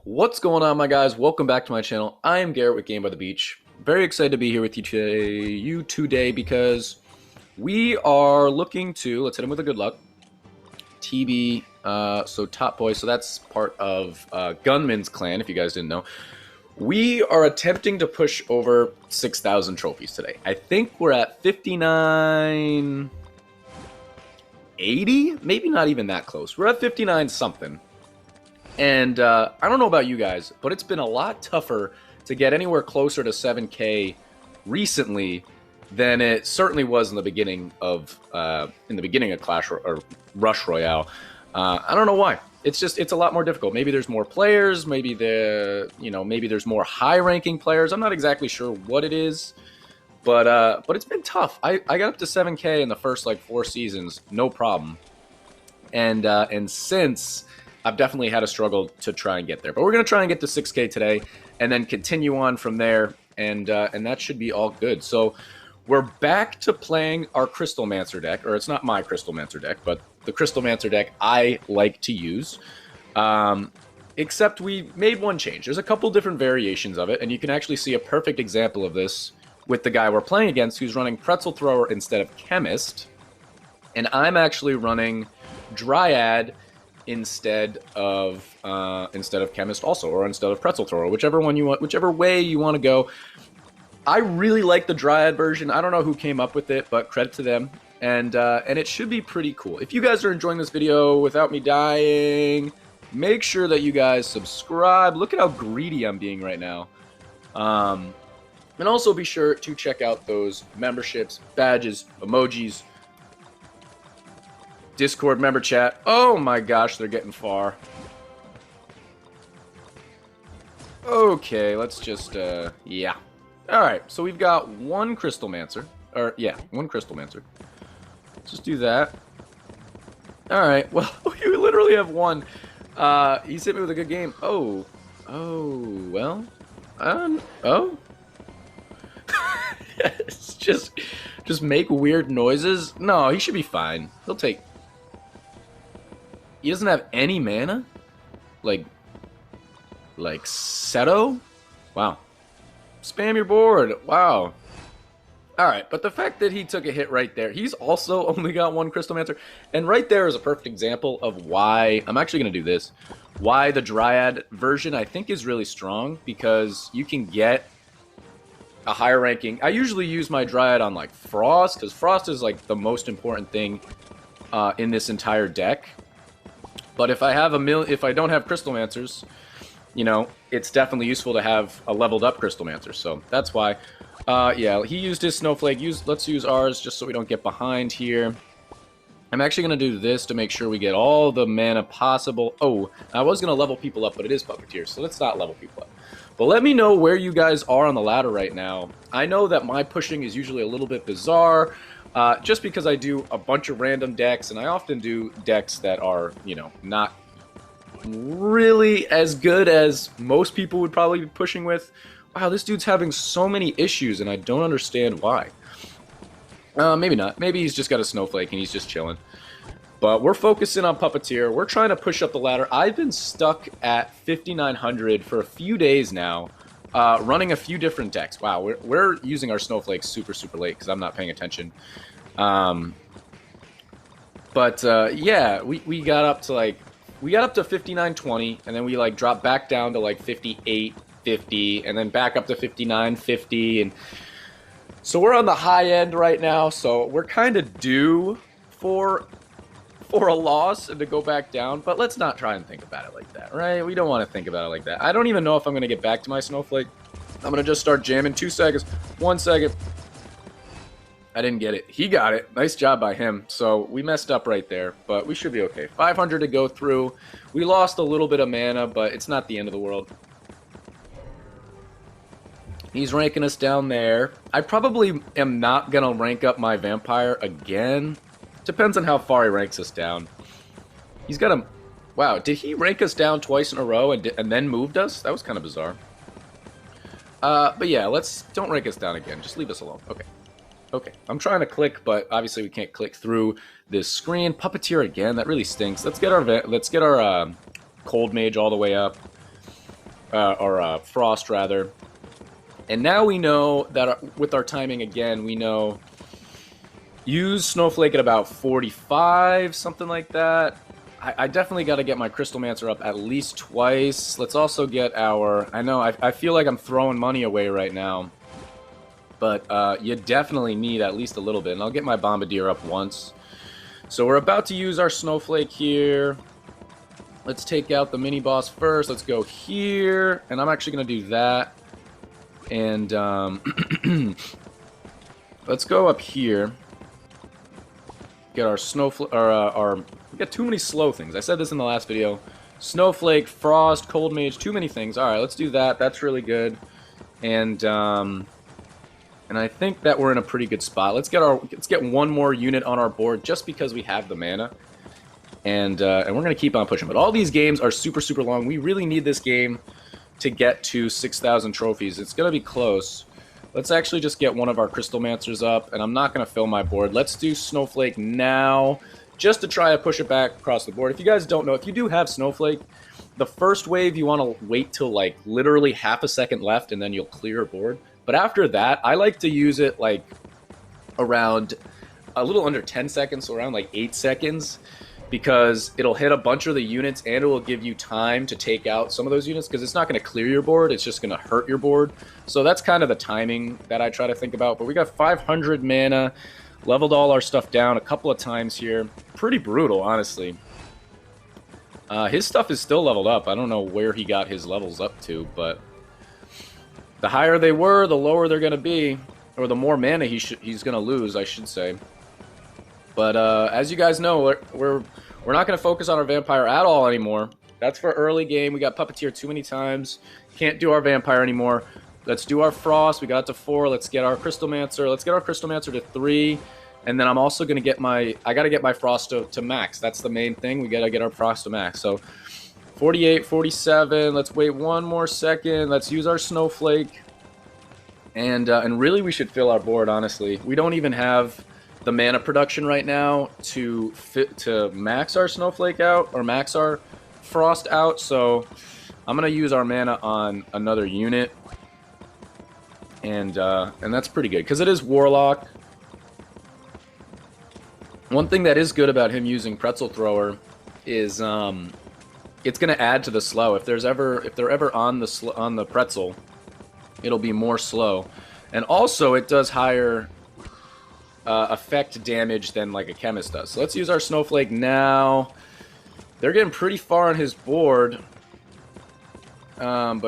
What's going on, my guys? Welcome back to my channel. I am Garrett with Game by the Beach. Very excited to be here with you today because we are looking to, let's hit him with a good luck, TB, so Top Boy, so that's part of Gunman's clan, if you guys didn't know. We are attempting to push over 6,000 trophies today. I think we're at 5980, maybe not even that close. We're at 59 something. And I don't know about you guys, but it's been a lot tougher to get anywhere closer to 7K recently than it certainly was in the beginning of Clash or Rush Royale. I don't know why. It's a lot more difficult. Maybe there's more players. Maybe maybe there's more high-ranking players. I'm not exactly sure what it is, but it's been tough. I got up to 7K in the first like 4 seasons, no problem, and since I've definitely had a struggle to try and get there. But we're going to try and get to 6K today and then continue on from there, and that should be all good. So we're back to playing our Crystalmancer deck, or it's not my Crystalmancer deck, but the Crystalmancer deck I like to use. Except we made one change. There's a couple different variations of it, and you can actually see a perfect example of this with the guy we're playing against, who's running Pretzel Thrower instead of Chemist. And I'm actually running Dryad instead of Chemist also, or instead of Pretzel Thrower, whichever way you want to go. I really like the Dryad version. I don't know who came up with it, but credit to them. And it should be pretty cool. If you guys are enjoying this video without me dying, make sure that you guys subscribe. Look at how greedy I'm being right now. And also be sure to check out those memberships, badges, emojis, Discord member chat. Oh my gosh, they're getting far. Okay, let's just, yeah. Alright, so we've got one Crystalmancer. Or, yeah, one Crystalmancer. Let's just do that. Alright, well, we literally have one. He's hit me with a good game. Oh. Oh, well. Oh. Yes, just make weird noises. No, he should be fine. He'll take... He doesn't have any mana? Like Seto? Wow. Spam your board. Wow. Alright, but the fact that he took a hit right there, he's also only got one Crystalmancer, and right there is a perfect example of why, I'm actually going to do this, why the Dryad version I think is really strong, because you can get a higher ranking. I usually use my Dryad on like Frost, because Frost is like the most important thing in this entire deck. But if I have if I don't have Crystalmancers, you know, it's definitely useful to have a leveled up Crystalmancer. So that's why. Yeah, he used his Snowflake. Let's use ours just so we don't get behind here. I'm actually going to do this to make sure we get all the mana possible. Oh, I was going to level people up, but it is Puppeteer, so let's not level people up. But let me know where you guys are on the ladder right now. I know that my pushing is usually a little bit bizarre. Just because I do a bunch of random decks, and I often do decks that are, you know, not really as good as most people would probably be pushing with. Wow, this dude's having so many issues, and I don't understand why. Maybe not. Maybe he's just got a Snowflake, and he's just chilling. But we're focusing on Puppeteer. We're trying to push up the ladder. I've been stuck at 5,900 for a few days now. Running a few different decks. Wow, we're using our Snowflakes super late because I'm not paying attention. Yeah, we got up to like 5920, and then we like dropped back down to like 5850, and then back up to 5950, and so we're on the high end right now. So we're kind of due for a loss and to go back down, but let's not try and think about it like that, right? We don't want to think about it like that. I don't even know if I'm going to get back to my Snowflake. I'm going to just start jamming. 2 seconds. 1 second. I didn't get it. He got it. Nice job by him. So we messed up right there, but we should be okay. 500 to go through. We lost a little bit of mana, but it's not the end of the world. He's ranking us down there. I probably am not going to rank up my Vampire again. Depends on how far he ranks us down. He's got a... Wow, did he rank us down twice in a row and then moved us? That was kind of bizarre. But yeah, don't rank us down again. Just leave us alone. Okay. Okay. I'm trying to click, but obviously we can't click through this screen. Puppeteer again. That really stinks. Let's get our Cold Mage all the way up. Frost rather. And now we know that with our timing again, we know use Snowflake at about 45, something like that. I definitely got to get my Crystal Mancer up at least twice. Let's also get our... I feel like I'm throwing money away right now. But you definitely need at least a little bit. And I'll get my Bombardier up once. So we're about to use our Snowflake here. Let's take out the mini-boss first. Let's go here. And I'm actually going to do that. And let's go up here. Get our Snowflake... we got too many slow things. I said this in the last video. Snowflake, Frost, Cold Mage, too many things. Alright, let's do that. That's really good. And I think that we're in a pretty good spot. Let's get one more unit on our board just because we have the mana. And we're going to keep on pushing. But all these games are super, super long. We really need this game to get to 6,000 trophies. It's going to be close. Let's actually just get one of our Crystal Mancers up. And I'm not going to fill my board. Let's do Snowflake now just to try to push it back across the board. If you guys don't know, if you do have Snowflake, the first wave you want to wait till like literally half a second left and then you'll clear your board. But after that, I like to use it like around a little under 10 seconds, so around like 8 seconds, because it'll hit a bunch of the units and it will give you time to take out some of those units, because it's not going to clear your board, it's just going to hurt your board. So that's kind of the timing that I try to think about. But we got 500 mana, leveled all our stuff down a couple of times here. Pretty brutal, honestly. His stuff is still leveled up. I don't know where he got his levels up to, but the higher they were, the lower they're going to be. Or the more mana he's going to lose, I should say. But as you guys know, we're not going to focus on our Vampire at all anymore. That's for early game. We got Puppeteer too many times. Can't do our Vampire anymore. Let's do our Frost. We got to 4. Let's get our Crystal Mancer. Let's get our Crystal Mancer to 3. And then I'm also going to get my... I got to get my Frost to max. That's the main thing. We got to get our Frost to max. So 48, 47. Let's wait one more second. Let's use our Snowflake. And really we should fill our board, honestly. We don't even have the mana production right now to max our Snowflake out or max our Frost out. So I'm going to use our mana on another unit. And that's pretty good because it is Warlock. One thing that is good about him using Pretzel Thrower is it's going to add to the slow. If they're ever on the pretzel, it'll be more slow. And also it does higher effect damage than like a chemist does. So let's use our Snowflake now. They're getting pretty far on his board. Yeah,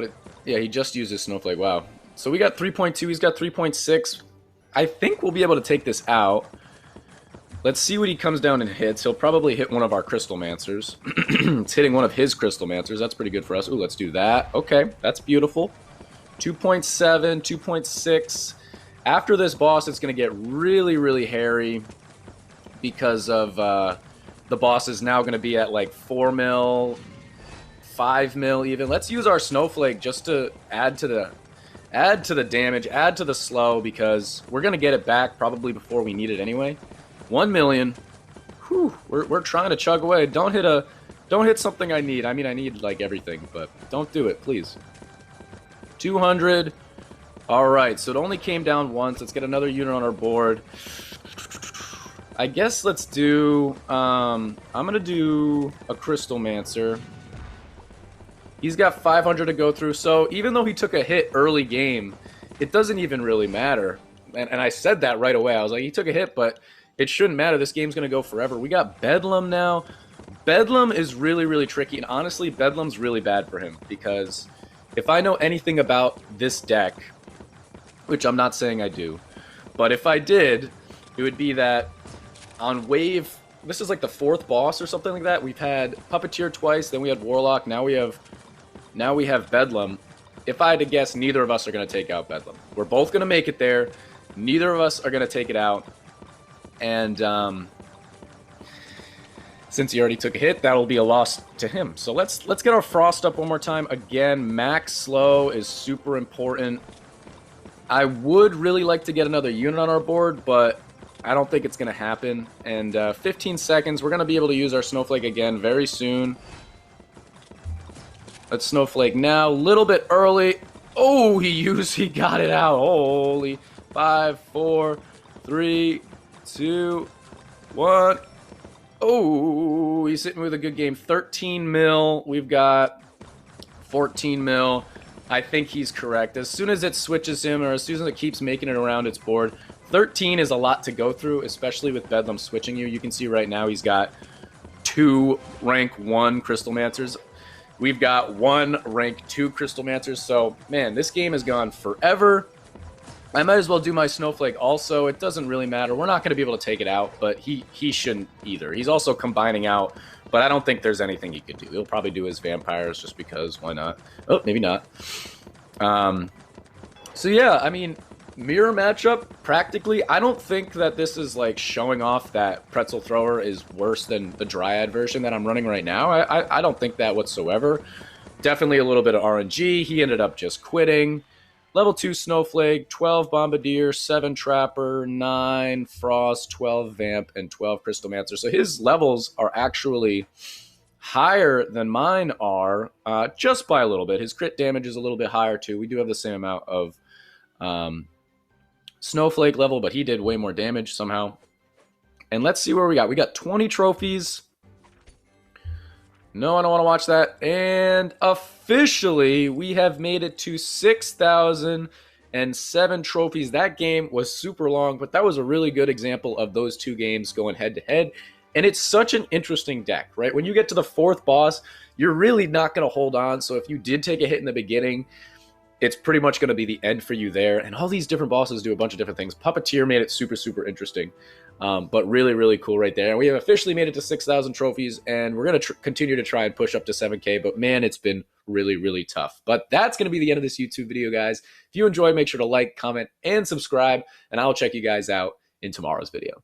he just used his Snowflake. Wow. So we got 3.2. He's got 3.6. I think we'll be able to take this out. Let's see what he comes down and hits. He'll probably hit one of our Crystal Mancers. It's hitting one of his Crystal Mancers. That's pretty good for us. Ooh, let's do that. Okay, that's beautiful. 2.7, 2.6. After this boss, it's going to get really, really hairy because of the boss is now going to be at like 4 mil, 5 mil even. Let's use our Snowflake just to add to the damage, add to the slow, because we're going to get it back probably before we need it anyway. 1 million. Whew, we're trying to chug away. Don't hit something I need. I mean, I need like everything, but don't do it, please. 200. All right, so it only came down once. Let's get another unit on our board. I guess let's do... I'm going to do a Crystal Mancer. He's got 500 to go through, so even though he took a hit early game, it doesn't even really matter. And I said that right away. I was like, he took a hit, but it shouldn't matter. This game's going to go forever. We got Bedlam now. Bedlam is really, really tricky, and honestly, Bedlam's really bad for him, because if I know anything about this deck, which I'm not saying I do, but if I did, it would be that on wave... This is like the 4th boss or something like that. We've had Puppeteer twice, then we had Warlock, now we have Bedlam. If I had to guess, neither of us are going to take out Bedlam. We're both going to make it there. Neither of us are going to take it out. And since he already took a hit, that'll be a loss to him. So let's get our Frost up one more time. Again, max slow is super important. I would really like to get another unit on our board, but I don't think it's going to happen. And 15 seconds, we're going to be able to use our Snowflake again very soon. Let's Snowflake now. A little bit early. Oh, he got it out. Holy. 5, 4, 3, 2, 1. Oh, he's hitting with a good game. 13 mil. We've got 14 mil. I think he's correct. As soon as it switches him, or as soon as it keeps making it around its board, 13 is a lot to go through, especially with Bedlam switching you. You can see right now he's got 2 rank 1 Crystalmancers. We've got 1 rank 2 Crystalmancers. So, man, this game has gone forever. I might as well do my Snowflake also. It doesn't really matter. We're not going to be able to take it out, but he shouldn't either. He's also combining out, but I don't think there's anything he could do. He'll probably do his vampires just because. Why not? Oh, maybe not. So, yeah, I mean, mirror matchup, practically. I don't think that this is, like, showing off that Pretzel Thrower is worse than the Dryad version that I'm running right now. I don't think that whatsoever. Definitely a little bit of RNG. He ended up just quitting. Level 2 Snowflake, 12 Bombardier, 7 Trapper, 9 Frost, 12 Vamp, and 12 Crystalmancer. So his levels are actually higher than mine are, just by a little bit. His crit damage is a little bit higher too. We do have the same amount of Snowflake level, but he did way more damage somehow. And let's see where we got. We got 20 trophies. No, I don't want to watch that. And officially, we have made it to 6,007 trophies. That game was super long, but that was a really good example of those 2 games going head-to-head. And it's such an interesting deck, right? When you get to the 4th boss, you're really not going to hold on. So if you did take a hit in the beginning, it's pretty much going to be the end for you there. And all these different bosses do a bunch of different things. Puppeteer made it super, super interesting. But really, really cool right there. And we have officially made it to 6,000 trophies, and we're going to continue to try and push up to 7K. But, man, it's been really, really tough. But that's going to be the end of this YouTube video, guys. If you enjoyed, make sure to like, comment, and subscribe, and I'll check you guys out in tomorrow's video.